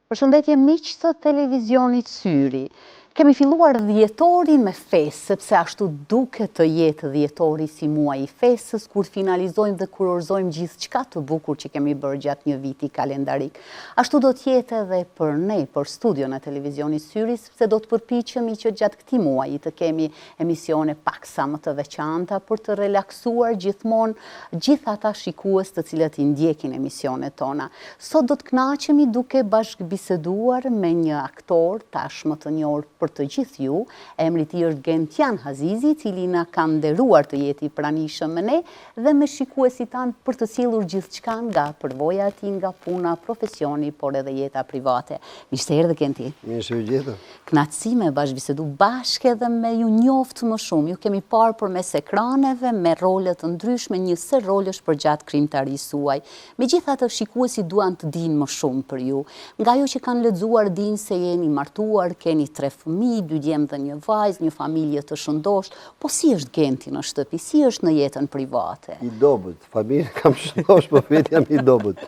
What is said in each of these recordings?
Përshëndetje miq të televizionit Syri. Kemi filluar dhjetorin me fesë, sepse ashtu duket të jetë dhjetori si muaj i fesës, kur finalizojmë dhe kurorëzojmë gjithçka të bukur që kemi bërë gjatë një viti kalendarik. Ashtu do të jetë edhe për ne, për studion e televizionit Syri, sepse do të përpiqemi që gjatë këtij muaji të kemi emisione paksa më të veçanta për të relaksuar gjithmonë gjithë ata shikues të cilët i ndjekin emisionet tona. Sot do të kënaqemi duke bashkëbiseduar me një aktor tashmë të njohur për të gjithë ju. Emri i tij është Gentian Hazizi, i cili na ka nderuar të jetë i pranishëm me ne dhe me shikuesit tanë për të sjellur gjithçka nga përvoja e tij, nga puna, profesioni, por edhe jeta private. Mirë se erdhe Genti. Mirë se u gjeta. Kënaqësi me bashkëbisedu bashkë edhe me ju njoftë më shumë. Ju kemi parë përmes ekraneve me role të ndryshme, njëse rolesh përgjatë krijimtarisë suaj. Megjithatë, shikuesit duan të dinë më shumë për ju. Nga ajo që kanë lexuar dinë se jeni martuar, keni 3 fëmijë, 2 djemë dhe 1 vajzë, një familje të shëndosht. Po si është Genti në shtëpi? Si është në jetën private? I dobët. Familje kam shëndosh, po vetë jam i dobët.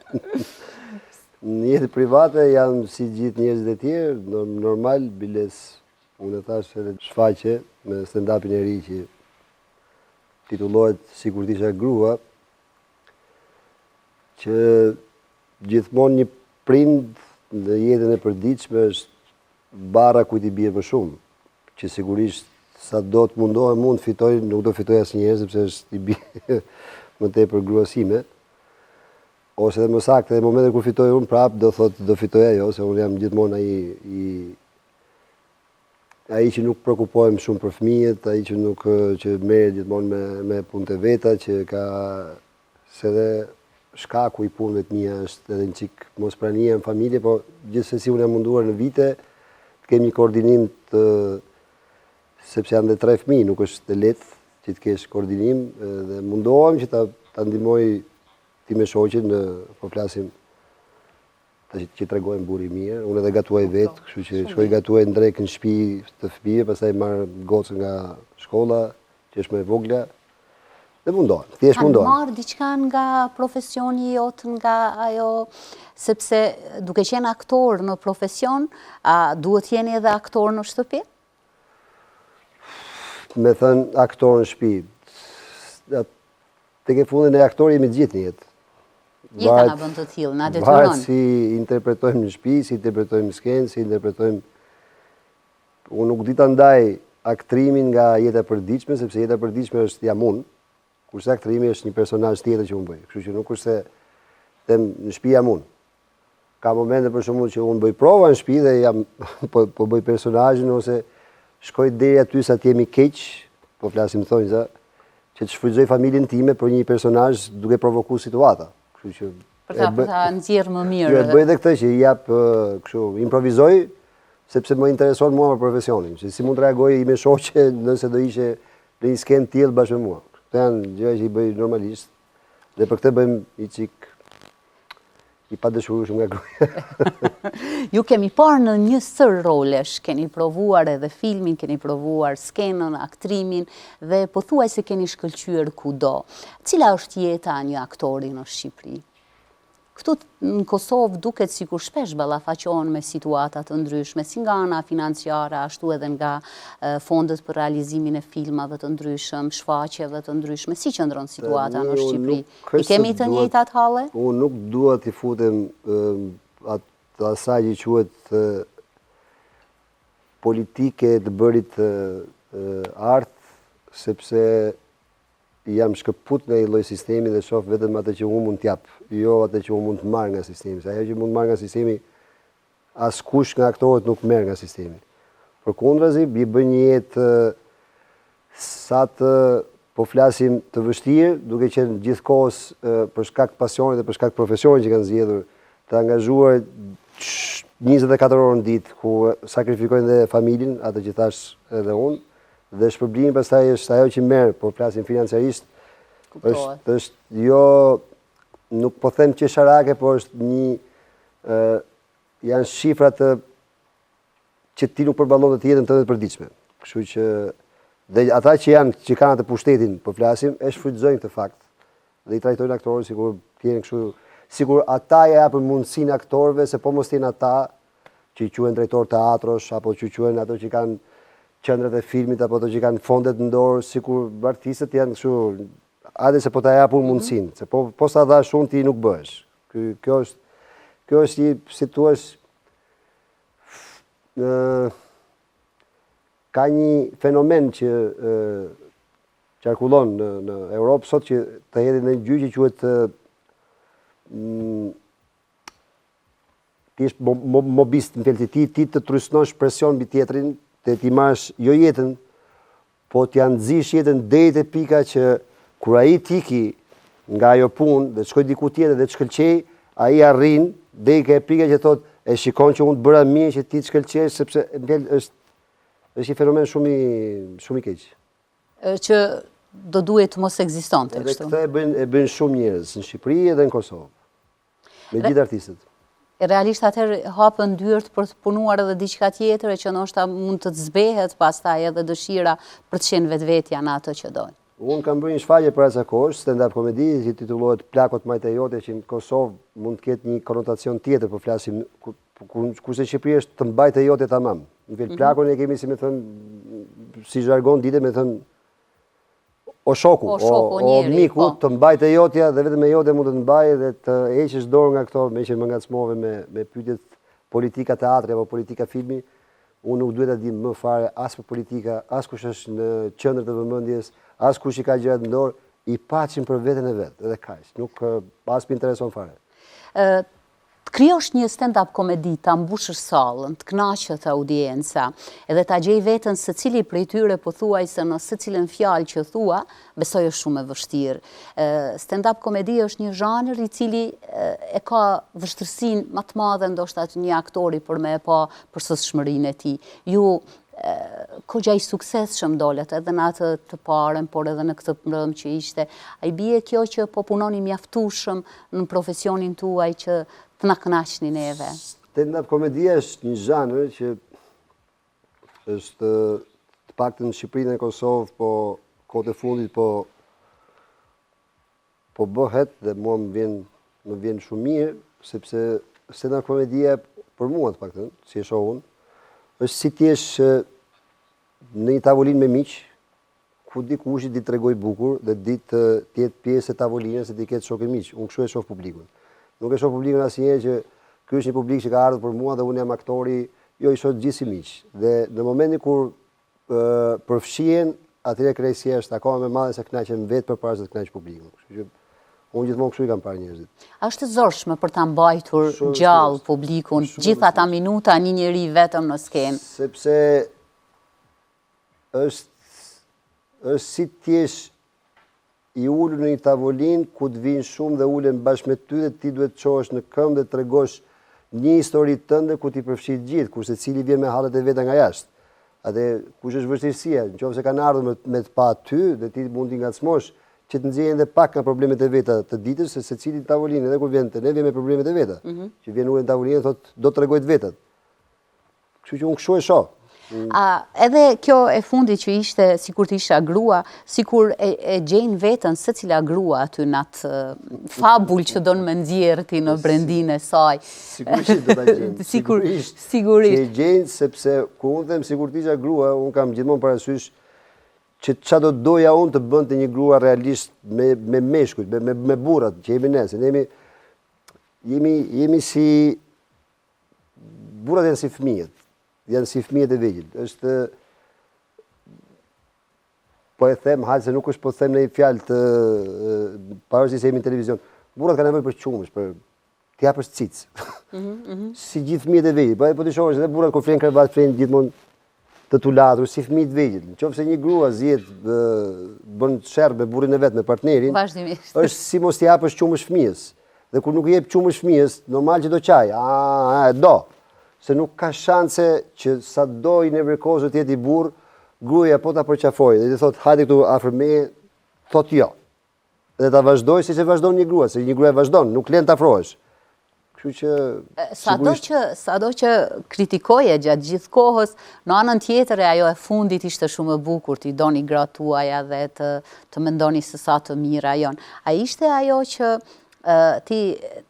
Në jetë private jam si gjithë njerëzit e tjerë, normal, biles unë thash edhe shfaqe me stand-upin e ri që titullohet Sikur t'isha grua, që gjithmonë një prind në jetën e përditshme është bara kujt i bie më shumë, që sigurisht sa do të mundohem mund fitoj, nuk do fitoj asnjëherë sepse është i bie më tepër gruasime. Ose edhe më saktë, në momentin kur fitoj unë prap do thotë do fitoj ajo, se unë jam gjithmonë ai që nuk prekupohem shumë për fëmijët, ai që nuk që merret gjithmonë me punët e veta, që ka se dhe shkaku i punëve të mia është edhe një çik mosprania në familje, po gjithsesi unë jam munduar në vite të kem një koordinim sepse janë dhe 3 fëmijë, nuk është e lehtë që të kesh koordinim dhe mundohem që ta ndihmoj ti me shoqin, po flasim që tregojmë burri mirë, unë edhe gatuaj vetë, kështu që shkoj gatuaj në drekë në shtëpi të fëmijëve, pastaj marr gocën nga shkolla, që është më e vogla, dhe mundohem, thjesht mundohem. Kanë marrë diçka nga profesioni jot, nga ajo, sepse duke qenë aktor në profesion, a duhet jeni edhe aktor në shtëpi? Me thënë aktor në shtëpi, tek e fundit e aktori jemi gjithë në jetë. Jeta na bën të tillë, na detyron. Varet si interpretojmë në shtëpi, si interpretojmë në skenë, si interpretojmë. Unë nuk di ta ndaj aktrimin nga jeta e përditshme, sepse jeta e përditshme është jam unë, kurse aktrimi është një personazh tjetër që unë bëj. Kështu që nuk është se them në shtëpi jam unë. Ka momente për shembull që unë bëj prova në shtëpi dhe jam po bëj personazhin ose shkoj deri aty sa të jemi keq, po flasim thonjza, që të shfrytëzoj familjen time për një personazh duke provokuar situata. Kështu që për ta nxjerr më mirë. Ju e bëj edhe këtë që i jap kështu, improvizoj sepse më intereson mua për profesionin, se si mund të reagoj me shoqe nëse do ishe në një skenë tillë bashkë me mua. Këto janë gjëra që i bëj normalisht dhe për këtë bëjmë i çik i padëshurueshëm nga gruaja. Ju kemi parë në një sër rolesh, keni provuar edhe filmin, keni provuar skenën, aktrimin dhe pothuajse keni shkëlqyer kudo. Cila është jeta e një aktori në Shqipëri? Këtu në Kosovë duket sikur shpesh ballafaqohen me situata të ndryshme, si nga ana financiare, ashtu edhe nga fondet për realizimin e filmave të ndryshëm, shfaqjeve të ndryshme. Si qëndron situata në Shqipëri? I kemi të njëjtat halle? Unë nuk dua t'i futem asaj që quhet politike të bërit art, sepse jam shkëput nga i lloj sistemi dhe shoh vetëm atë që unë mund t'jap, jo atë që unë mund të marr nga sistemi. Se ajo që mund të marr nga sistemi, askush nga aktorët nuk merr nga sistemi. Përkundrazi, i bën një jetë sa të po flasim të vështirë, duke qenë gjithkohës për shkak të pasionit dhe për shkak të profesionit që kanë zgjedhur, të angazhuar 24 orë në ditë, ku sakrifikojnë dhe familjen, atë që thash edhe unë, dhe shpërblimi pastaj është ajo që merr, po flasim financiarisht, është jo, nuk po them qesharake, po është një janë shifra që ti nuk përballon të jetën tënde të përditshme. Kështu që dhe ata që kanë atë pushtetin, po flasim, e shfrytëzojnë këtë fakt dhe i trajtojnë aktorët sikur të jenë kështu, sikur ata ja japin mundësinë aktorëve se po mos jenë ata që i quhen drejtor teatrosh, apo që i quhen ato që kanë qendrat e filmit, apo ato që kanë fondet në dorë, sikur artistët janë kështu, hajde se po ta japun mundësinë, se po sa dhash unë ti nuk bëhesh. Kjo është si thua, ka një fenomen që qarkullon në Europë sot që të hedhin në një gjyq që quhet ti është mobist në fjalë ti të trysnosh presion mbi tjetrin, të ti marrësh jo jetën, po t'ja nxish jetën deri te pika që kur ai tiki nga ajo punë dhe të shkoj diku tjetër dhe të shkëlqej, ai arrin deri ke pika që thotë e shikon që unë të bëra mirë që ti të shkëlqesh, sepse është një fenomen shumë i keq. Që do duhet të mos ekzistonte kështu. Dhe këtë e bën shumë njerëz në Shqipëri edhe në Kosovë. Me gjithë artistët. Realisht atëherë hapën dyert për të punuar edhe diçka tjetër që ndoshta mund të zbehet pastaj edhe dëshira për të qenë vetvetja në atë që dojnë. Unë kam bërë një shfaqje për asakosh, stand-up komedi, që titullohet Plakot majta jote, që në Kosovë mund të ketë një konotacion tjetër, për flasim, kurse Shqipëria është të mbajtë e jote tamam. Në fjalë plakon e kemi si me thënë, si zhargon dite me thënë, o shoku, o miku, të mbajtë e jotja dhe vetëm e jote mund të mbajë dhe të heqësh dorë nga këto, me që më ngacmove me pyetjet politika teatri apo politika filmi, unë nuk duhet të di më fare as për politika, as kush është në qendër të vëmendjes, as kush i ka gjërat në dorë, i paqin për veten e vet, edhe kaq. Nuk as më intereson fare. Të krijosh një stand-up komedi, ta mbushësh sallën, të kënaqet audienca, edhe ta gjej veten secili prej tyre pothuajse në secilën fjalë që thua, besoj është shumë e vështirë. Stand-up komedi është një zhanër i cili e ka vështirësinë më të madhe ndoshta të një aktori për me e pa përsosshmërinë e tij. Ju kogja i suksesshëm dolet edhe në atë të parën, por edhe në këtë mbrëm që ishte. A i bie kjo që po punoni mjaftueshëm në profesionin tuaj që të na kënaqni neve? Stand-up komedia është një zhanër që është të paktën në Shqipërinë e Kosovë, po kohët e fundit po bëhet dhe mua më vjen shumë mirë, sepse stand-up komedia për mua të paktën, si e shoh unë, është si ti jesh në një tavolinë me miq, ku dikush i tregoj bukur dhe ditë të jetë pjesë e tavolinës se ti ketë shokë miq. Unë kështu e shoh publikun. Nuk e shoh publikun asnjëherë që ky është një publik që ka ardhur për mua dhe unë jam aktori, jo, i shoh gjithë si miq. Dhe në momentin kur përfshihen, atëherë krejtësia është akoma më e madhe se kënaqem vetë përpara se të kënaq publikun. Kështu që unë gjithmonë kështu i kam parë njerëzit. Është e zorshme për ta mbajtur gjallë publikun, gjithë ata minuta një njeri vetëm në skenë. Sepse është si ti jesh i ulur në një tavolinë ku të vinë shumë dhe ulen bashkë me ty dhe ti duhet të çohesh në këmbë dhe të tregosh një histori tënde ku ti përfshit gjithë, kurse secili vjen me hallet e veta nga jashtë. Atë kush është vështirësia, nëse kanë ardhur me të pa ty dhe ti mund t'i ngacmosh që të nxjerrin edhe pak nga problemet e veta të ditës, se secili në tavolinë, edhe kur vjen te ne, vjen me problemet e veta. Që vjen ulen në tavolinë thotë do të tregoj të vetat. Kështu që unë kështu e shoh. Edhe kjo e fundit që ishte, sikur të isha grua, sikur e gjejnë vetën secila grua aty në atë fabull që do në më nxjerrë ti në brendin e saj. Sigurisht do ta gjejnë. Sigurisht. Që e gjejnë sepse kur unë them sikur të isha grua, unë kam gjithmonë parasysh që çfarë do doja unë të bënte një grua realisht me meshkujt, me burrat që jemi ne, se ne jemi si burrat janë si fëmijët. Janë si fëmijët e vegjël. Është po e them, hajde se nuk është po them në një fjalë të pavarësisht se jemi në televizion. Burrat kanë nevojë për qumësh, për t'i japësh cic. Si gjithë fëmijët e vegjël. Po ti shohësh edhe burrat kur flen krevat flen gjithmonë të tulatur si fëmijët vegjël. Nëse një grua zihet bën sherr me burrin e vet, me partnerin, është si mos t'i japësh qumësh fëmijës. Dhe kur nuk i jep qumësh fëmijës, normal që do qaj. Do. Se nuk ka shanse që sa do i nevërkozë të jeti burë, gruaja po ta përqafoj, dhe të thotë, hajde këtu afër meje, thotë jo. Dhe ta vazhdoj si që vazhdon një grua, se një grua vazhdon, nuk len të afrohesh. Kështu që... Sado që kritikoje gjatë gjithë kohës, në anën tjetër e ajo e fundit ishte shumë e bukur, t'i doni gratë tuaja dhe të mendoni se sa të mira janë. A ishte ajo që ti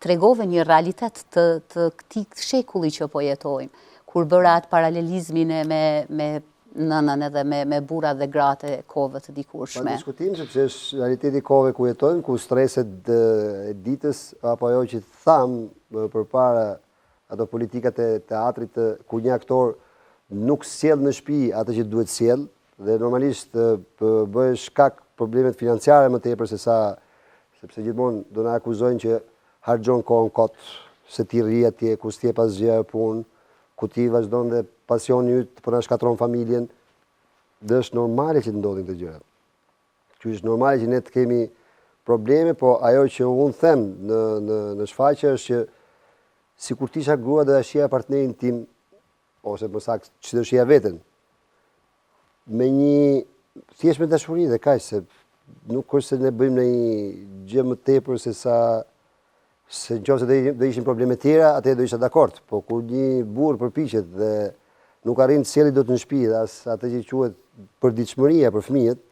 tregove një realitet të këtij shekulli që po jetojmë. kur bëra atë paralelizmin me nënën edhe me burrat dhe gratë e kohëve të dikurshme. Pa diskutim, sepse është realiteti kohëve ku jetojmë, ku streset e ditës, apo ajo që thamë përpara ato politikat e teatrit, ku një aktor nuk sjell në shtëpi atë që duhet sjell, dhe normalisht bëhet shkak problemet financiare më tepër se sa, sepse gjithmonë do na akuzojnë që harxhon kohën kot, se ti rri atje, ku s'tje pas gjë punë, ku ti vazhdon dhe pasioni yt po na shkatron familjen, dhe është normale që të ndodhin këto gjëra. Që është normale që ne të kemi probleme, po ajo që unë them në shfaqje është që sikur tisha grua do ta shija partnerin tim, ose më saktë që do shija veten, me një thjesht me dashuri dhe kaq, se nuk është se ne bëjmë në një gjë më tepër se sa se nëse do ishin probleme tjera, atëherë do isha dakord. Po kur një burr përpiqet dhe nuk arrin të sjellë dot në shtëpi dhe as atë që quhet përditshmëria për fëmijët,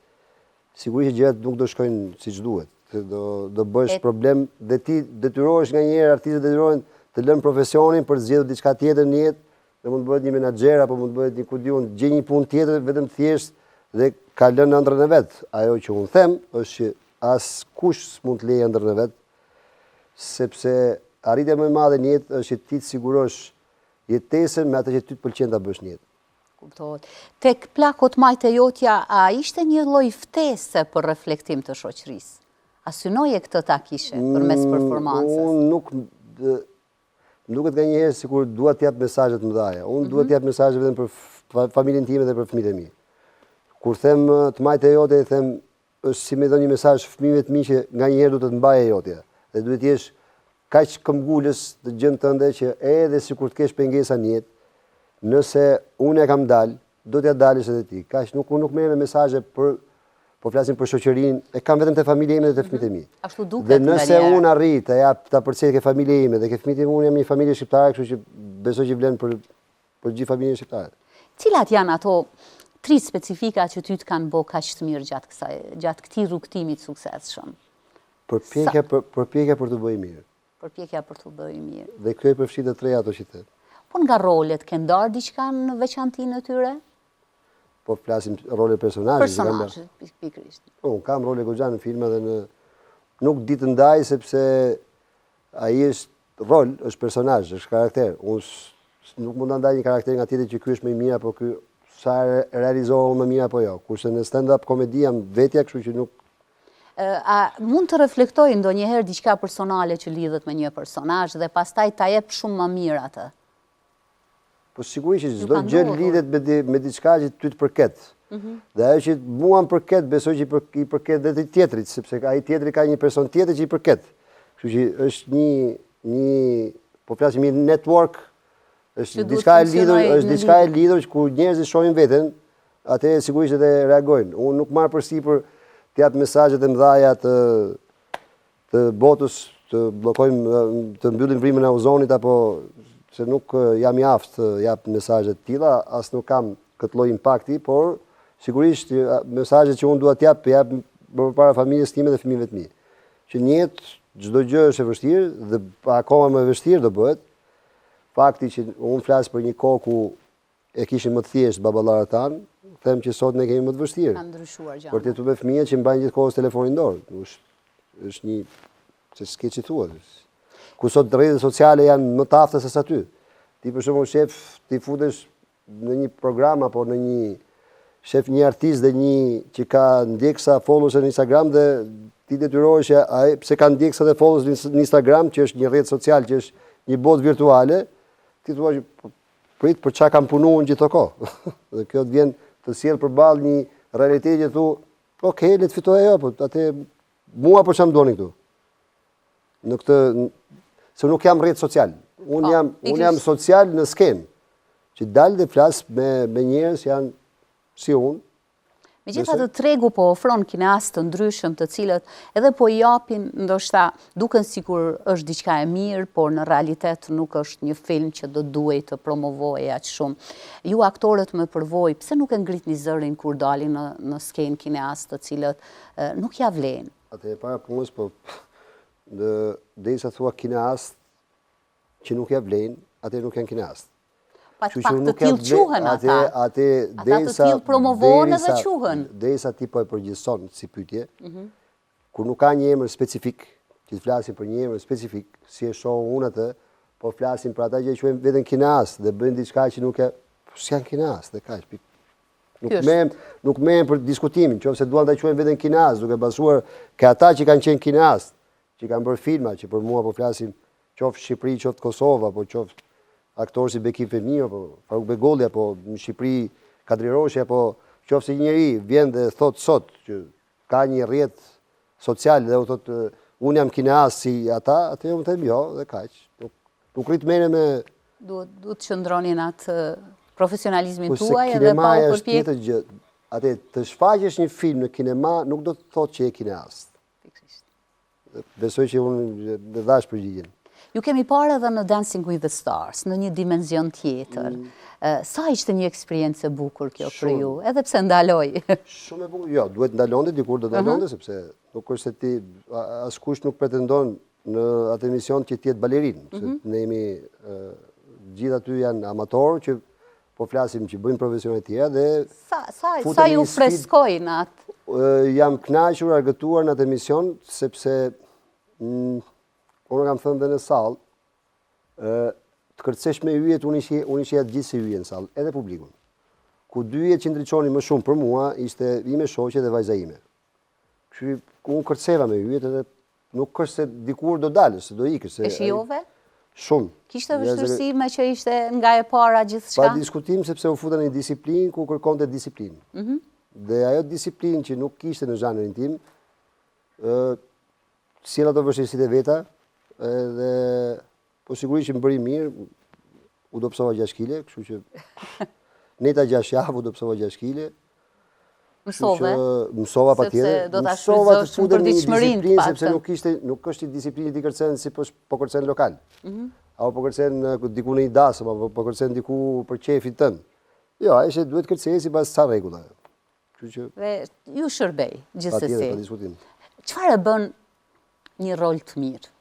sigurisht gjërat nuk do shkojnë siç duhet. Do bësh problem dhe ti detyrohesh nganjëherë, artistët detyrohen të lënë profesionin për të zgjedhur diçka tjetër në jetë, dhe mund të bëhet një menaxher apo mund të bëhet një kudiun, gjej një punë tjetër vetëm thjesht dhe ka lënë ëndrrën e vet. Ajo që unë them është që askush s'mund të lejë ëndrrën e vet, sepse arritja më e madhe në jetë është që ti të sigurosh jetesën me atë që ty të pëlqen ta bësh në jetë. Kuptohet. Tek plakot majtë e jotja, a ishte një lloj ftese për reflektim të shoqërisë? A synoje këtë ta kishe përmes performancës? Unë duket nganjëherë sikur dua të jap mesazhe të mëdha. Unë dua të jap mesazhe vetëm për familjen time dhe për fëmijët e mi. Kur them të majtë e jote, them është si me dhënë një mesazh fëmijëve të mi që nganjëherë duhet të mbajë jotja. Dhe duhet të jesh kaq këmbgulës të gjën tënde që edhe sikur të kesh pengesa në jetë, nëse unë e kam dalë, do t'ja dalësh edhe ti. Kaq nuk merrem me mesazhe po flasim për shoqërinë, e kam vetëm te familja ime dhe te fëmijët e mi. Ashtu duket. Dhe nëse unë arrit të jap ta përcjell ke familja ime dhe ke fëmijët e mi, unë jam një familje shqiptare, kështu që besoj që vlen për gjithë familjen shqiptare. Cilat janë ato 3 specifika që ty të kanë bë kaq të mirë gjatë këtij rrugtimi të suksesshëm? Përpjekja për të bërë mirë. Përpjekja për të bërë mirë. Dhe kjo i përfshin të treja ato që them. Po nga rolet, ke ndarë diçka në veçantinë e tyre? Po flasim role personazhe. Personazhe, pikërisht. Unë kam role goxha në filma dhe nuk di të ndaj sepse ai është rol, është personazh, është karakter. Unë nuk mund ta ndaj një karakter nga tjetri që ky është më i mirë apo ky sa realizohet më mirë apo jo. Kurse në stand-up komedi jam vetja, kështu që nuk. A mund të reflektoj ndonjëherë diçka personale që lidhet me një personazh dhe pastaj ta jep shumë më mirë atë? Po sigurisht që çdo gjë lidhet me diçka që ty të përket. Dhe ajo që mua më përket, besoj që i përket edhe tjetrit, sepse ai tjetri ka një person tjetër që i përket. Kështu që është një po flasim një network, është diçka e lidhur që kur njerëzit shohin veten, atëherë sigurisht edhe reagojnë. Unë nuk marr përsipër të jap mesazhet e mëdha të botës, të bllokojmë, të mbyllim frymën e ozonit apo se nuk jam i aftë të jap mesazhe të tilla, as nuk kam këtë lloj impakti, por sigurisht mesazhet që unë dua të jap përpara familjes time dhe fëmijëve të mi. Që në jetë çdo gjë është e vështirë dhe akoma më e vështirë do bëhet. Fakti që unë flas për një kohë ku e kishin më të thjeshtë baballarët tanë, them që sot ne kemi më të vështirë. Ka ndryshuar gjërat. Për të jetuar me fëmijët që mbajnë gjithkohës telefonin dorë. Është një se s'ke që thua. Ku sot rrjetet sociale janë më të afta se sa ty. Ti për shembull shef, ti futesh në një program apo në shef një artist dhe një që ka ndjeksa followers në Instagram dhe ti detyrohesh ai pse ka ndjeksa dhe followers në Instagram, që është një rrjet social, që është një botë virtuale, ti thua që prit për çka kam punuar gjithë këtë kohë. Dhe kjo të vjen të sjell përballë një realiteti që thu, okay, le të fitoj ajo, po atë mua për çam doni këtu. Në këtë se nuk jam rrjet social. Unë jam social në skenë, që dalë dhe flas me njerëz janë si unë. Megjithatë tregu po ofron kineast të ndryshëm të cilët edhe po i japin ndoshta duken sikur është diçka e mirë, por në realitet nuk është një film që do duhej të promovojë aq shumë. Ju aktorët me përvojë, pse nuk e ngritni zërin kur dalin në skenë kineast të cilët nuk ja vlen? Atë para punës, po derisa thua kineast që nuk ja vlen, atë nuk janë kineast. Pa të tillë quhen ata. Ata të tillë promovohen edhe quhen. Derisa ti po e përgjithëson si pyetje, kur nuk ka një emër specifik, që të flasim për një emër specifik, si e shoh unë atë, po flasim për ata që e quajnë veten kinas dhe bëjnë diçka që nuk e s'janë kinas, dhe kaq. Nuk merrem për diskutimin, nëse duan ta quajnë veten kinas, duke bazuar ke ata që kanë qenë kinas, që kanë bërë filma, që për mua po flasim qoftë Shqipëri, qoftë Kosova, po qoftë aktorë si Bekim Fehmi, apo Faruk Begolli, apo në Shqipëri Kadri Roshi, apo qoftë se një njeri vjen dhe thot sot që ka një rrjet social dhe u thot unë jam kinas si ata, atë unë them jo dhe kaq. Nuk rrit merrem me duhet të qëndronin atë profesionalizmin tuaj edhe pa u përpjek. Atë të shfaqesh një film në kinema nuk do të thotë që je kineast. Besoj që unë dhe dhash përgjigjen. Ju kemi parë edhe në Dancing with the Stars, në një dimension tjetër. Sa ishte një eksperiencë e bukur kjo për ju, edhe pse ndaloj? Shumë e bukur, jo, duhet ndalonte, dikur do ndalonte, sepse nuk është se ti, askush nuk pretendon në atë emision që ti jetë balerin. Ne jemi, gjithë aty janë amatorë që po flasim që bëjnë profesionet tjera dhe... Sa ju freskojnë atë? Jam kënaqur, argëtuar në atë emision, sepse unë kam thënë dhe në salë, të kërcesh me yjet, unë ishja gjithë si yje në salë, edhe publikun. Ku dy yjet që ndryqoni më shumë për mua, ishte ime shoqe dhe vajza ime. Unë kërceva me yjet edhe nuk është se dikur do dalës, se do ikës. E shijove? Shumë. Kishte vështirësi me që ishte nga e para gjithçka? Pa diskutim sepse u futa në një disiplinë ku kërkonte disiplinë. Dhe ajo disiplinë që nuk kishte në zhanrin tim, sjell ato vështirësitë e veta, edhe po sigurisht që më bëri mirë, u dobësova 6 kg, kështu që neta 6 javë u dobësova 6 kg. Mësova patjetër. Sepse do ta shfrytëzosh për përditshmërinë, sepse nuk është i disiplinë ti kërcen si po kërcen lokal. Apo po kërcen diku në një das, apo po kërcen diku për qefin tënd. Jo, ai duhet kërcej sipas ca rregulla. Kështu që dhe ju shërbej gjithsesi. Patjetër, pa diskutim. Çfarë bën një rol të mirë?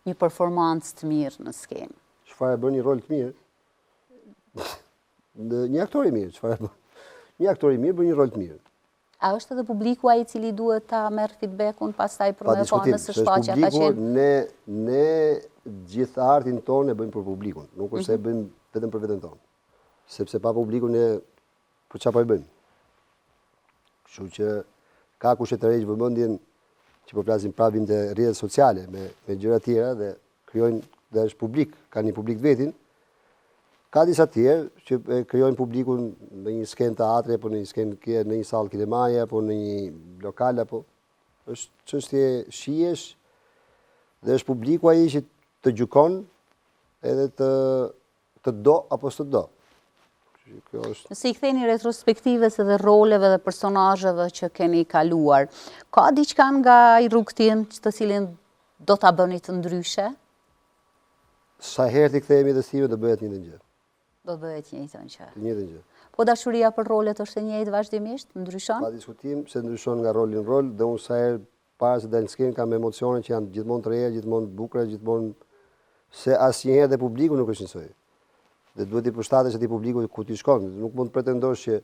Një performancë të mirë në skenë? Çfarë bën një rol të mirë? Një aktor i mirë, çfarë bën? Një aktor i mirë bën një rol të mirë. A është edhe publiku ai i cili duhet ta merr feedbackun pastaj për me pa nëse shfaqja ka qenë? Ne gjithë artin tonë e bëjmë për publikun, nuk është se e bëjmë vetëm për veten tonë. Sepse pa publikun ne për çfarë po e bëjmë? Kështu që ka kush e tërheq vëmendjen që po flasim prapim të rrjetet sociale me gjëra të tjera dhe krijojnë dhe është publik, ka një publik vetin. Ka disa tjerë që krijojnë publikun në një skenë teatri, apo në një skenë në një sallë kinemaje, apo në një lokal, apo është çështje shihesh dhe është publiku ai që të gjykon edhe të do apo s'të do. Nëse i ktheni retrospektivës edhe roleve dhe personazheve që keni kaluar, ka diçka nga i rrugtim të cilin do ta bëni të ndryshe? Sa herë ti kthehemi të sime do bëhet një gjë. Do bëhet njëjtën gjë. Njëjtën gjë. Po dashuria për rolet është e njëjtë vazhdimisht, ndryshon? Pa diskutim se ndryshon nga roli në rol, dhe unë sa herë para se dal në skenë kam emocione që janë gjithmonë të reja, gjithmonë të bukura, gjithmonë se asnjëherë dhe publiku nuk është njësoj. Dhe duhet i përshtatesh atij publiku ku ti shkon, nuk mund të pretendosh që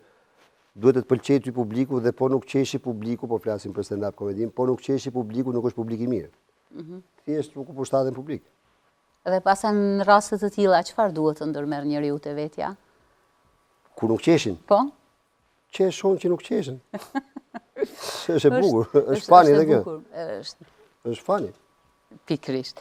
duhet të të pëlqejë ty publiku dhe po nuk qeshi publiku, po flasim për stand-up komedim, po nuk qeshi publiku nuk është publik i mirë. Thjesht nuk u përshtaten publik. Dhe pastaj në raste të tilla, çfarë duhet të ndërmerr njeriu te vetja? Kur nuk qeshin? Po. Qeshon që nuk qeshin. Është e bukur, është fani edhe kjo. Është fani. Pikërisht.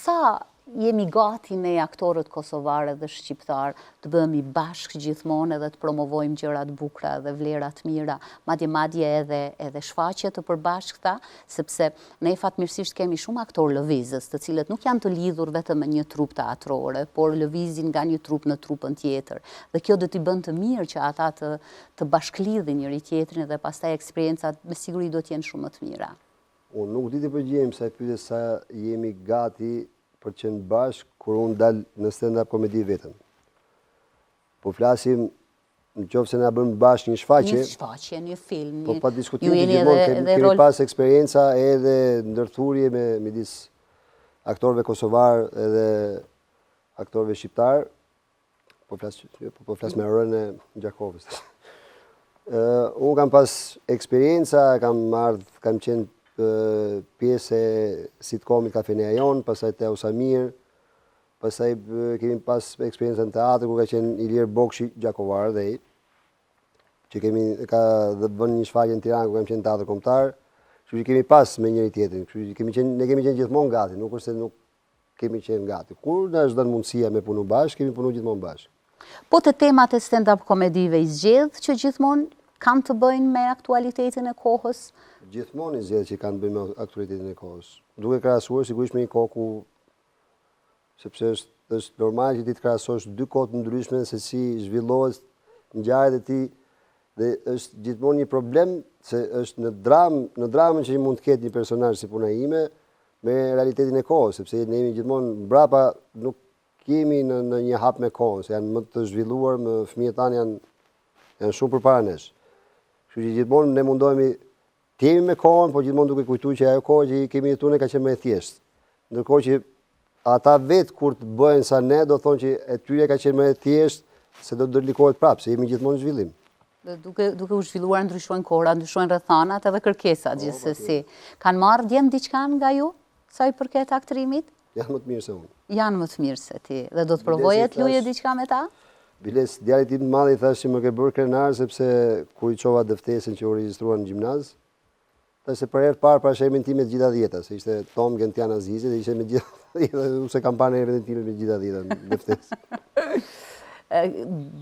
Sa jemi gati ne aktorët kosovarë dhe shqiptar të bëhemi bashkë gjithmonë edhe të promovojmë gjërat bukura dhe vlerat mira, madje edhe shfaqje të përbashkëta, sepse ne fatmirësisht kemi shumë aktorë lëvizës, të cilët nuk janë të lidhur vetëm me një trup teatrore, por lëvizin nga një trup në trupën tjetër. Dhe kjo do t'i bën të mirë që ata të bashklidhin njëri tjetrin dhe pastaj eksperiencat me siguri do t'jenë shumë më të mira. Unë nuk di të përgjigjem sa pyetje sa jemi gati për qenë bashkë kur unë dal në stand-up komedi vetëm. Po flasim në qoftë se na bën bashkë një shfaqje. Një shfaqje, një film. Po pa diskutim që gjithmonë kemi pas eksperienca edhe ndërthurje midis aktorëve kosovar edhe aktorëve shqiptar, po flas me rënë e Gjakovës. Unë kam pas eksperienca, kam qenë pjesë e sitcomit Kafeneja Jon, pastaj Teo Samir, pastaj kemi pas eksperiencë në teatr ku ka qenë Ilir Bokshi Gjakovar dhe ai, që ka bën një shfaqje në Tiranë ku kam qenë teatr kombëtar, kështu që kemi pas me njëri tjetrin, kështu që ne kemi qenë gjithmonë gati, nuk është se nuk kemi qenë gati. Kur na është dhënë mundësia me punu bashkë, kemi punu gjithmonë bashkë. Po të temat e stand-up komedive i zgjedh që gjithmonë kanë të bëjnë me aktualitetin e kohës? Gjithmonë i zgjedh që kanë të bëjnë me aktualitetin e kohës. Duke krahasuar sigurisht me një kohë ku, sepse është normal që ti të krahasosh dy kohë të ndryshme se si zhvillohet ngjarjet e tij dhe është gjithmonë një problem se është në dramën që mund të ketë një personazh si puna ime me realitetin e kohës, sepse ne jemi gjithmonë mbrapa, nuk kemi në një hap me kohën, se janë më të zhvilluar, fëmijët tanë janë shumë përpara nesh. Kështu që gjithmonë ne mundohemi të jemi me kohën, por gjithmonë duke kujtuar që ajo kohë që kemi jetuar ne ka qenë më e thjeshtë. Ndërkohë që ata vetë kur të bëhen sa ne, do thonë që e tyre ka qenë më e thjeshtë se do të ndërlikohet prapë, se jemi gjithmonë në zhvillim. Duke u zhvilluar ndryshojnë kohëra, ndryshojnë rrethanat edhe kërkesat gjithsesi. Kanë marrë djem diçka nga ju sa i përket aktrimit? Janë më të mirë se unë. Janë më të mirë se ti. Dhe do të provoje të luje diçka me ta? Biles, djalit tim të madh i thash që më ke bërë krenar sepse kur i çova dëftesën që u regjistruan në gjimnaz, thash se për herë të parë parash emrin tim me të gjitha dhjeta, se ishte Tom Gentian Azizi dhe ishte me të gjitha dhjeta, ose kam parë emrin tim me të gjitha dhjeta në dëftesë.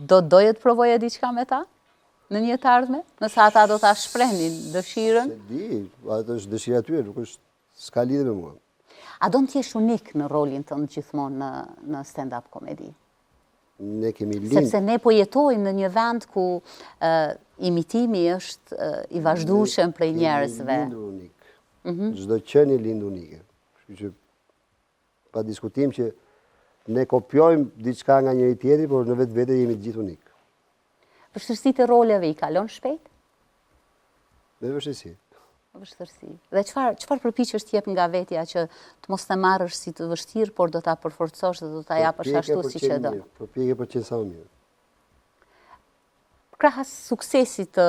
Doje të provoje diçka me ta? Në një të ardhme? Nëse ata do ta shprehnin dëshirën? Se di, atë është dëshira tyre, nuk është s'ka lidhje me mua. A do të jesh unik në rolin tënd gjithmonë në stand-up komedi? Ne kemi lind. Sepse ne po jetojmë në një vend ku imitimi është i vazhdueshëm prej njerëzve. Kemi lindur unik. Çdo qenie lind unike. Kështu që pa diskutim që ne kopjojmë diçka nga njëri tjetri, por në vetvete jemi të gjithë unik. Vështirësitë e roleve i kalon shpejt? Me vështirësi. Vështirësi. Dhe çfarë përpiqesh të jep nga vetja që të mos të marrësh si të vështirë, por do ta përforcosh dhe do ta japësh ashtu siç e do? Përpjekje për të qenë sa më mirë. Krahas suksesit të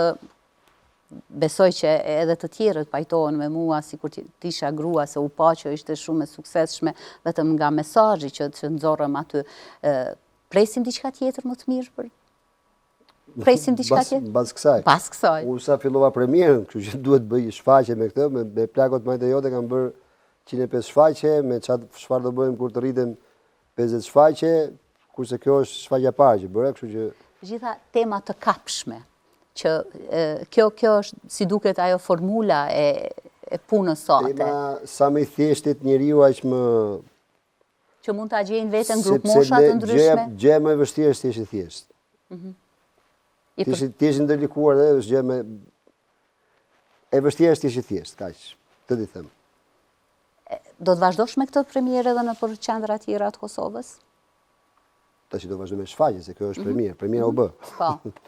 besoj që edhe të tjerët pajtohen me mua sikur të isha grua, se u pa që ishte shumë e suksesshme vetëm nga mesazhi që nxorrëm aty. Presim diçka tjetër më të mirë për Presim diçka tjetër? Pas kësaj. Pas kësaj. Unë sa fillova premierën, kështu që duhet bëj shfaqje me këtë, me plakot majtë jote kam bërë 105 shfaqje, me çfarë do bëjmë kur të rritem 50 shfaqje, kurse kjo është shfaqja parë që bëra, kështu që gjitha tema të kapshme, që kjo është si duket ajo formula e punës sate. Tema sa më i thjeshtit njeriu aq më që mund ta gjejnë veten grup mosha të ndryshme. Gjë më e vështirë është thjesht i thjeshtë. Ti je ndërlikuar dhe është gjë më e vështirë është thjesht i thjeshtë, kaq. Të di them. Do të vazhdosh me këtë premierë edhe në qendra të tjera të Kosovës? Tash do vazhdoj me shfaqje, se kjo është premierë. Premiera u bë.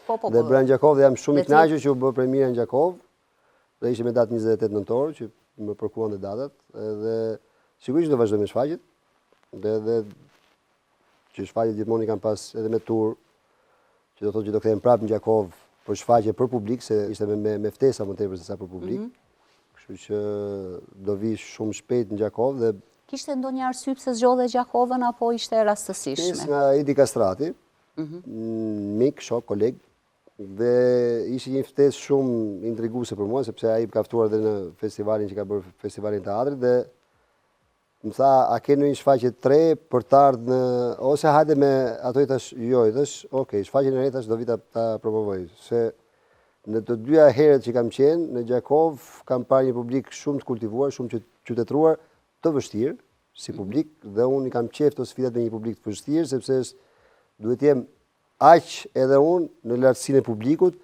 Po. Dhe Bran Gjakov dhe jam shumë i kënaqur që u bë premiera në Gjakov. Dhe ishte me datë 28 nëntor që më përkuan dhe datat. Dhe sigurisht do vazhdoj me shfaqjet. Dhe që shfaqjet gjithmonë i kam pas edhe me tur, që do thotë që do kthehem prapë në Gjakov për shfaqje për publik, se ishte me ftesa më tepër se sa për publik. Kështu që do vi shumë shpejt në Gjakov dhe kishte ndonjë arsye pse zgjodhe Gjakovën apo ishte rastësishme? Pjesë nga Edi Kastrati, mik, shok, koleg, dhe ishte një ftesë shumë intriguese për mua, sepse ai më ka ftuar edhe në festivalin që ka bërë festivalin e teatrit dhe më tha, a ke në një shfaqje 3 për të ardhur në ose hajde me ato i thash, jo, i thash, okay, shfaqjen e re tash do vi ta promovoj, se në të dyja herët që kam qenë në Gjakov kam parë një publik shumë të kultivuar, shumë qytetëruar, të vështirë si publik dhe unë i kam qejf të sfidat me një publik të vështirë sepse duhet jem aq edhe unë në lartësinë e publikut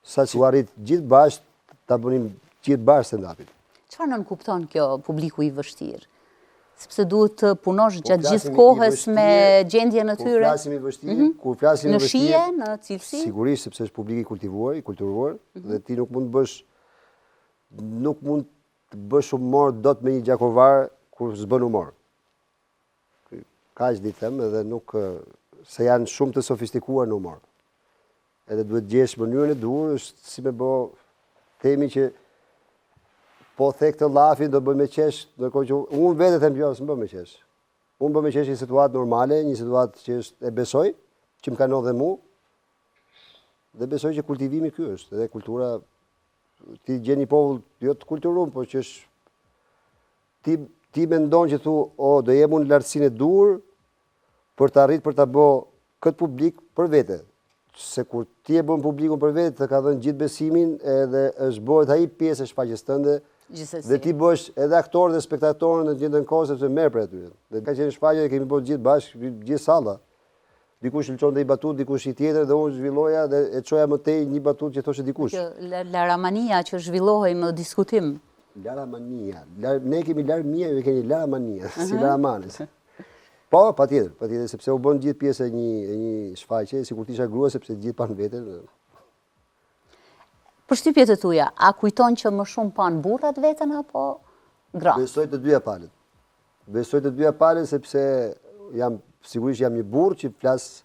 sa që u arrit gjithë bashkë ta bënim gjithë bashkë stand-upin. Çfarë nën kupton kjo publiku i vështirë? Sepse duhet të punosh gjatë gjithë kohës me gjendjen e tyre. Kur flasim i vështirë, kur flasim i vështirë. Në shije, në cilësi? Sigurisht, sepse është publik i kultivuar, i kulturuar, dhe ti nuk mund të bësh humor dot me një gjakovar kur s'bën humor. kaq di them edhe nuk se janë shumë të sofistikuar në humor. Edhe duhet gjesh mënyrën e duhur, është si me bë themi që po the këtë llafin do bëj me qesh, ndërkohë që unë vetë them jo, s'm bë me qesh. Unë bë me qesh një situatë normale, një situatë që është e besoj, që më ka ndodhur dhe mua. Dhe besoj që kultivimi ky është, edhe kultura ti gjen një popull jo të kulturuar, por që është ti mendon që thu, do jem unë në lartësinë e dur për të arritur për ta bë këtë publik për vete. Se kur ti e bën publikun për vete, të ka dhënë gjithë besimin edhe është bëhet ai pjesë e shfaqjes tënde. Dhe ti bësh edhe aktor dhe spektator në të njëjtën kohë sepse merr për aty. Dhe ka qenë shfaqje që kemi bërë gjithë bashkë, gjithë salla. Dikush lëçonte një batut, dikush një tjetër dhe unë zhvilloja dhe e çoja më tej një batut që thoshte dikush. Laramania që zhvillohej në diskutim. Laramania. Ne kemi Larmia, ju keni Laramania, si Laramanes. Po, patjetër, sepse u bën gjithë pjesë e një shfaqje, sikur të isha grua sepse gjithë pan veten. Përshtypjet e tuaja, a kujton që më shumë pan burrat veten apo gratë? Besoj të dyja palët. Besoj të dyja palët sepse sigurisht jam një burr që flas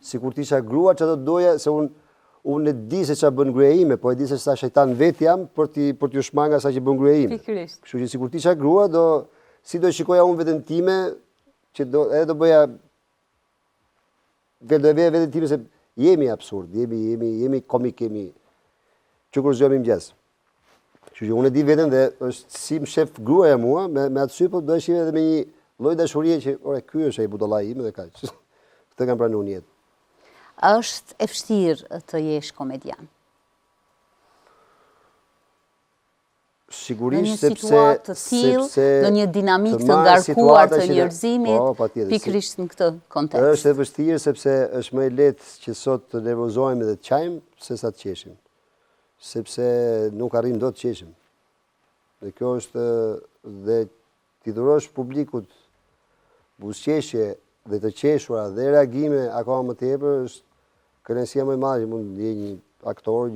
sikur të isha grua, çdo doja se unë e di se çfarë bën gruaja ime, po e di se sa shejtan vet jam për t'ju shmanga sa që bën gruaja ime. Kështu që sikur të isha grua do shikoja unë veten time që do bëja veten time se jemi absurd, jemi komik, jemi që kur zgjohemi mëngjes. Kështu që unë e di veten dhe është si më shef gruaja mua me atë sy, po do e shihem edhe me një lloj dashurie që ky është ai budollai im dhe kaq. Këtë kam pranuar në jetë. Është e vështirë të jesh komedian? Sigurisht sepse në një situatë të tillë, në një dinamikë të ngarkuar të njerëzimit, pikërisht në këtë kontekst. Është e vështirë sepse është më e lehtë që sot të nervozohemi dhe të qajmë se sa të qeshim. Sepse nuk arrim dot të qeshim. Dhe kjo është dhe ti dhurosh publikut buzëqeshje dhe të qeshura dhe reagime akoma më tepër është kënaqësia më e madhe që mund të ndjej një aktor,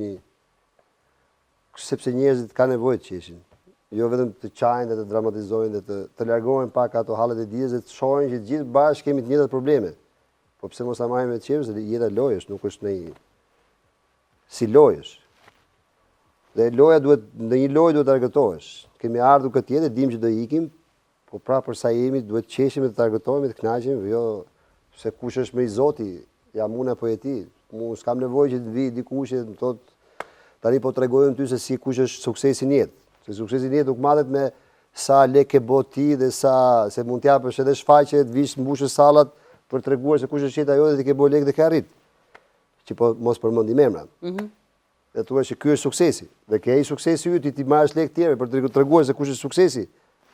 sepse njerëzit kanë nevojë të qeshin. Jo vetëm të qajnë dhe të dramatizojnë dhe të largohen pak ato hallet e dijes dhe të shohin që gjithë bashkë kemi të njëjtat probleme. Po pse mos ta marrim me qejf, se jeta lojësh, nuk është si lojësh. Dhe loja në një lojë duhet të argëtohesh. Kemi ardhur këtë jetë, dim që do ikim, po pra për sa jemi duhet të qeshim dhe të argëtohemi, të kënaqemi, jo se kush është më i Zoti, jam unë apo je ti. Unë s'kam nevojë që të vi dikush që më thotë tani po tregojmë ty se si kush është suksesi në jetë. Se suksesi në jetë nuk matet me sa lekë ke bot ti dhe se mund t'japësh edhe shfaqje, të vish mbushësh sallat për treguar se kush është jeta jote dhe ti ke bë lekë dhe ke arrit. Që po mos përmendim emra. Dhe thua që ky është suksesi. Dhe ke ai suksesi yt ti marrësh lekë tjerë për të treguar se kush është suksesi.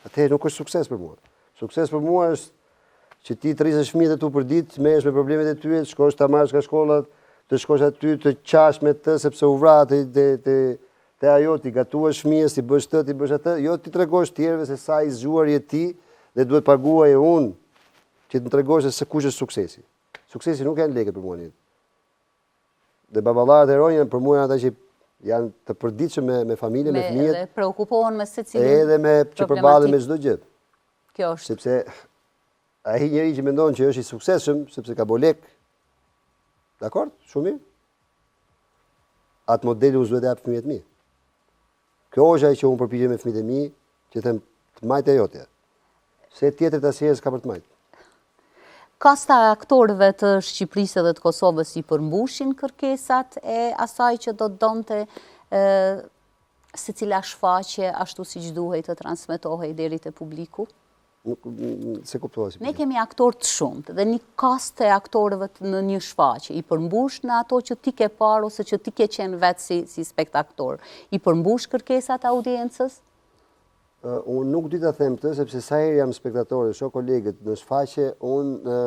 Atëherë nuk është sukses për mua. Sukses për mua është që ti të rrisësh fëmijët e tu për ditë, merresh me problemet e tyre, shkosh ta marrësh nga shkolla, të shkosh aty të qash me të sepse u vra te ajo, ti gatuash fëmijës, ti bësh ti bësh atë, jo ti tregosh tjerëve se sa i zgjuar je ti dhe duhet paguaj unë që të tregosh se kush është suksesi. Suksesi nuk janë lekët për mua. Dhe baballarët e ronjën për mua janë ata që janë të përditshëm me familjen, me fëmijët. Dhe preokupohen me secilin. Edhe me që përballen me çdo gjë. Kjo është. Sepse ai njeri që mendon që është i suksesshëm sepse ka bërë lek. Dakor? Shumë mirë. Atë modeli unë duhet të jap fëmijët mi. Kjo është ajo që unë përpiqem me fëmijët e mi, që them të majtë ajote. Se tjetër të asnjëherë s'ka për të majtë. Kasta e aktorëve të Shqipërisë dhe të Kosovës i përmbushin kërkesat e asaj që do të donte secila shfaqje ashtu siç duhej të transmetohej deri te publiku? Se kuptova si. Ne kemi aktorë të shumtë dhe një kastë e aktorëve në një shfaqje i përmbush në ato që ti ke parë ose që ti ke qenë vetë si spektator. I përmbush kërkesat e audiencës? Unë nuk di ta them këtë, sepse sa herë jam spektator, shoh kolegët në shfaqje, unë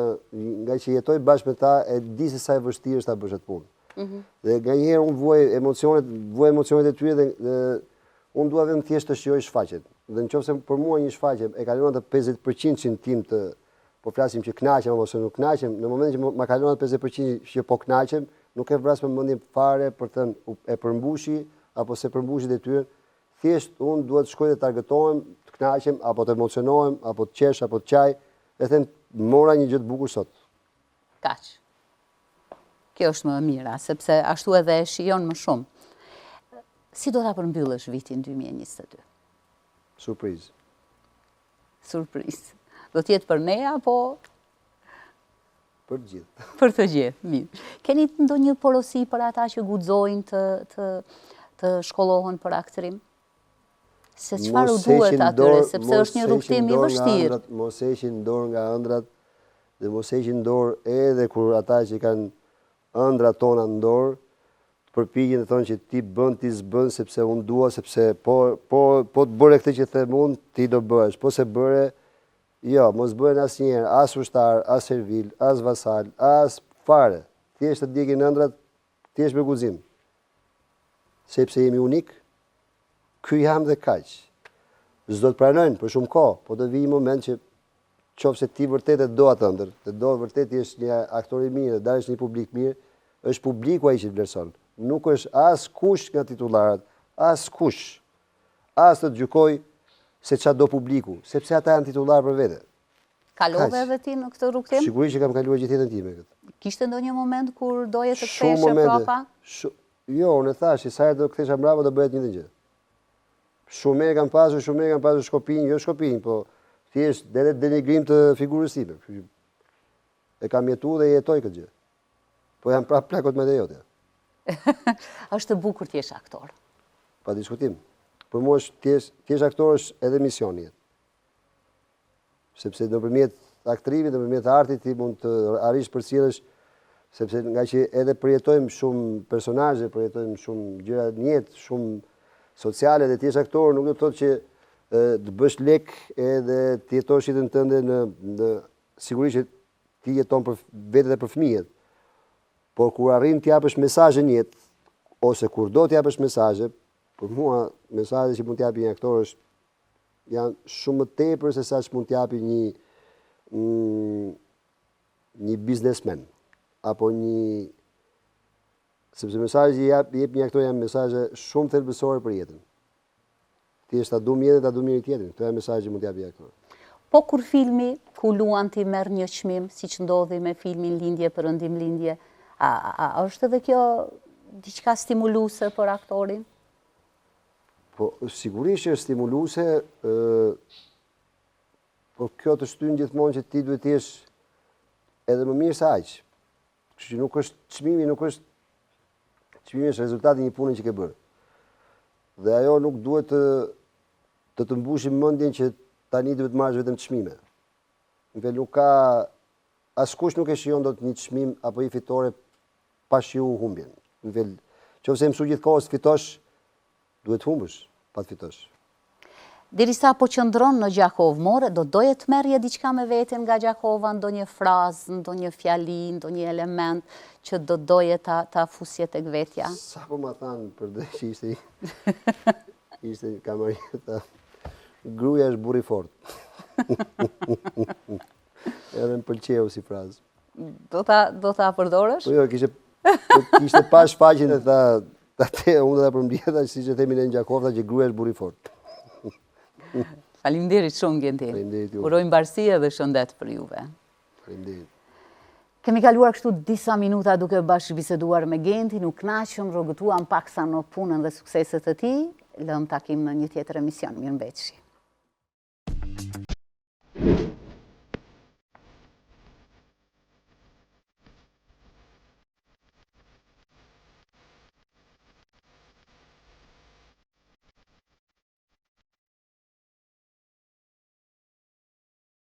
nga që jetoj bashkë me ta, e di se sa e vështirë është ta bësh atë punë. Dhe nganjëherë unë vuaj emocionet e tyre dhe unë dua vetëm thjesht të shijoj shfaqjet. Dhe nëse për mua një shfaqje e kalon atë 50% tim të po flasim që kënaqem ose nuk kënaqem, në momentin që ma kalon atë 50% që po kënaqem, nuk e vras me mendjen fare për të e përmbushi apo se përmbushi detyrën. Thjesht unë duhet të shkoj dhe të argëtohem, të kënaqem, apo të emocionohem, apo të qesh, apo të qaj, e them, mora një gjë të bukur sot. Kaq. Kjo është më e mira, sepse ashtu edhe e shijon më shumë. Si do ta përmbyllësh vitin 2022? Surprizë. Surprizë. Do t'jetë për ne apo Për gjithë. për të gjithë? Mirë. Keni ndonjë porosi për ata që guxojnë të shkollohen për aktrim? Se çfarë u duhet atyre, sepse është një rrugtim i vështirë. Mos heqin dorë nga ëndrat dhe mos heqin dorë edhe kur ata që kanë ëndrat tona në dorë, përpiqen të thonë që ti bën, ti s'bën sepse unë dua, sepse po të bëre këtë që them unë, ti do bëhesh. Po se bëre, jo, mos bëhen asnjëherë, as ushtar, as servil, as vasal, as fare. Thjesht të djegin ëndrat, thjesht me guxim. Sepse jemi unik, ky jam dhe kaq. S'do të pranojnë për shumë kohë, po do vijë një moment që qofse ti vërtet e do atë ëndër, të do vërtet ti është një aktor i mirë, dalësh një publik mirë, është publiku ai që të vlerëson. Nuk është as kush nga titullarët, as kush, as të gjykoj se çfarë do publiku, sepse ata janë titullarë për vete. Kalove edhe ti në këtë rrugtim? Sigurisht që kam kaluar gjithë jetën time këtë. Kishte ndonjë moment kur doje të ktheheshe prapa? Jo, unë e thash, sa herë do kthesha mbrapa do bëhet një gjë. Shumë kam pasur shkopinj, jo shkopinj, po thjesht denigrim të figurës time. E kam jetuar dhe jetoj këtë gjë. Po jam prapë plakot me dhe jote. Është bukur t'jesh aktor. Pa diskutim. Për mua t'jesh aktor është edhe misioni. Sepse nëpërmjet aktrimit, nëpërmjet artit ti mund të arrish përcjellësh, sepse nga që edhe përjetojmë shumë personazhe, përjetojmë shumë gjëra në jetë, shumë sociale dhe t'jesh aktor nuk do të thotë që të bësh lek edhe të jetosh jetën tënde në sigurisht që ti jeton për vetë dhe për fëmijët. Por kur arrin t'japësh mesazhe në jetë, ose kur do t'japësh mesazhe, për mua mesazhet që mund t'japi një aktor janë shumë më tepër se sa që mund t'japi një biznesmen apo sepse mesazhet që jep një aktor janë mesazhe shumë thelbësore për jetën. Ti ta du jetën, ta du mirë tjetrin. Këto janë mesazhet që mund t'japi një aktor. Po kur filmi ku luan ti merr një çmim, siç ndodhi me filmin Lindje Perëndim Lindje, a është edhe kjo diçka stimuluese për aktorin? Po, sigurisht që është stimuluese, por kjo të shtyn gjithmonë që ti duhet të jesh edhe më mirë se aq. Kështu që nuk është çmimi, çmimi është rezultati i një pune që ke bërë. Dhe ajo nuk duhet të mbushim mendjen që tani duhet të marrësh vetëm çmime. Nuk ka askush nuk e shijon dot një çmim apo një fitore pa shiu humbjen. Nëse mësu gjithkohës të fitosh, duhet humbësh pa të fitosh. Derisa po qëndron në Gjakov More, do doje të merrje diçka me veten nga Gjakova, ndonjë frazë, ndonjë fjali, ndonjë element që do doje ta fusje tek vetja? Sa po ma thanë për dhe që ishte kamarita, gruaja është burri fort. Edhe më pëlqeu si frazë. Do ta përdorësh? Po jo, kishte pas shfaqjen e tha, unë dhe përmbjeta, si që themi në Gjakovta, që gruaja është burri fort. Faleminderit shumë Gentin. Faleminderit juve. Uroj mbarësi dhe shëndet për juve. Faleminderit. Kemi kaluar kështu disa minuta duke bashkëbiseduar me Gentin, u kënaqëm, rrogëtuam paksa në punën dhe sukseset e tij. Lëm takim në një tjetër emision. Mirëmbëjtje.